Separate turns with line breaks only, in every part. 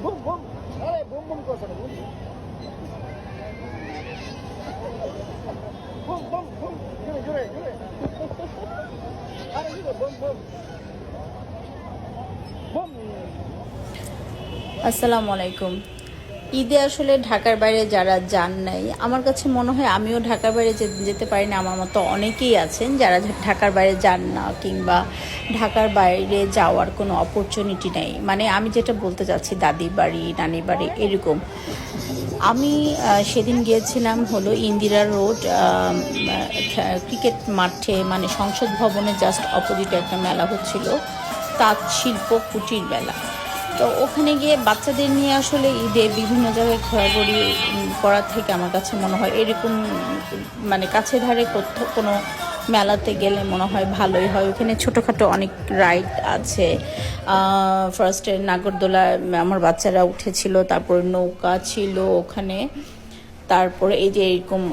Boom boom, আরে boom boom করছে না, বুম বুম বুম বুম, জোরে জোরে জোরে, আরে জোরে বুম বুম বুম।
আসসালামু আলাইকুম। ঈদে আসলে ঢাকার বাইরে যারা যান নাই, আমার কাছে মনে হয় আমিও ঢাকার বাইরে যেতে পারি না, আমার মতো অনেকেই আছেন যারা ঢাকার বাইরে যান না, কিংবা ঢাকার বাইরে যাওয়ার কোনো অপরচুনিটি নেই। মানে আমি যেটা বলতে চাচ্ছি, দাদি বাড়ি, নানি বাড়ি, এরকম। আমি সেদিন গিয়েছিলাম হলো ইন্দিরা রোড ক্রিকেট মাঠে, মানে সংসদ ভবনের জাস্ট অপোজিটে একটা মেলা হচ্ছিল, তাঁত শিল্প কুটির মেলা। তো ওখানে গিয়ে বাচ্চাদের নিয়ে আসলে ঈদে বিভিন্ন জায়গায় ঘোরাঘুরি করার থেকে আমার কাছে মনে হয় এরকম মানে কাছে ধারে কোথাও কোনো মেলাতে গেলে মনে হয় ভালোই হয়। ওখানে ছোটোখাটো অনেক রাইড আছে। ফার্স্টে নাগরদোলা আমার বাচ্চারা উঠেছিল, তারপর নৌকা ছিল ওখানে, তারপরে এই যে এরকম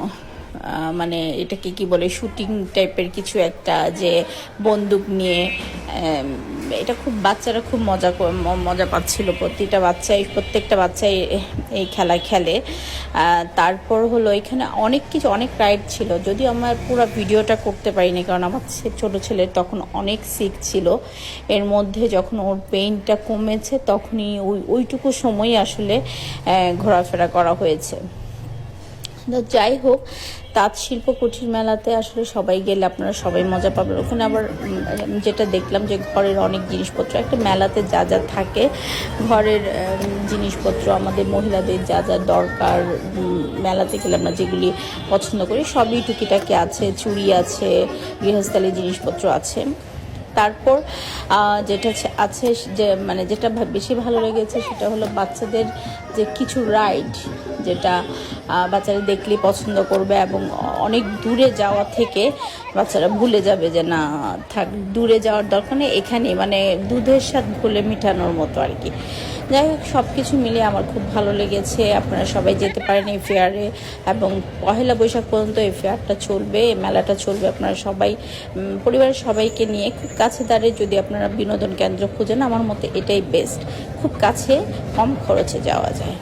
মানে এটাকে কি বলে, শুটিং টাইপের কিছু একটা, যে বন্দুক নিয়ে, এটা খুব বাচ্চারা খুব মজা পাচ্ছিল। প্রত্যেকটা বাচ্চাই এই খেলা খেলে। তারপর হলো এখানে অনেক কিছু, অনেক রাইড ছিল, যদিও আমার পুরো ভিডিওটা করতে পারিনি, কারণ আমার ছোটো ছেলের তখন অনেক সিক ছিল। এর মধ্যে যখন ওর পেইনটা কমেছে, তখনই ওইটুকু সময় আসলে ঘোরাফেরা করা হয়েছে। তো যাই হোক, তাঁত শিল্প কুটির মেলাতে আসলে সবাই গেলে আপনারা সবাই মজা পাবেন। ওখানে আবার যেটা দেখলাম যে ঘরের অনেক জিনিসপত্র, একটা মেলাতে যা যা থাকে ঘরের জিনিসপত্র, আমাদের মহিলাদের যা যা দরকার মেলাতে গেলে আমরা যেগুলি পছন্দ করি সবই টুকিটাকি আছে, চুড়ি আছে, গৃহস্থালী জিনিসপত্র আছে। তারপর যেটা আছে, যে মানে যেটা বেশি ভালো লেগেছে সেটা হলো বাচ্চাদের যে কিছু রাইড, যেটা বাচ্চারা দেখলেই পছন্দ করবে, এবং অনেক দূরে যাওয়া থেকে বাচ্চারা ভুলে যাবে যে না থাক, দূরে যাওয়ার দরকার নেই, এখানে মানে দুধের স্বাদ ভুলে মিঠানোর মতো আর কি। যাই হোক, সব কিছু মিলে আমার খুব ভালো লেগেছে। আপনারা সবাই যেতে পারেন এই ফেয়ারে, এবং পহেলা বৈশাখ পর্যন্ত এই ফেয়ারটা চলবে, এই মেলাটা চলবে। আপনারা সবাই পরিবারের সবাইকে নিয়ে খুব কাছে দাঁড়িয়ে যদি আপনারা বিনোদন কেন্দ্র খুঁজেন, আমার মতে এটাই বেস্ট। খুব কাছে, কম খরচে যাওয়া যায়।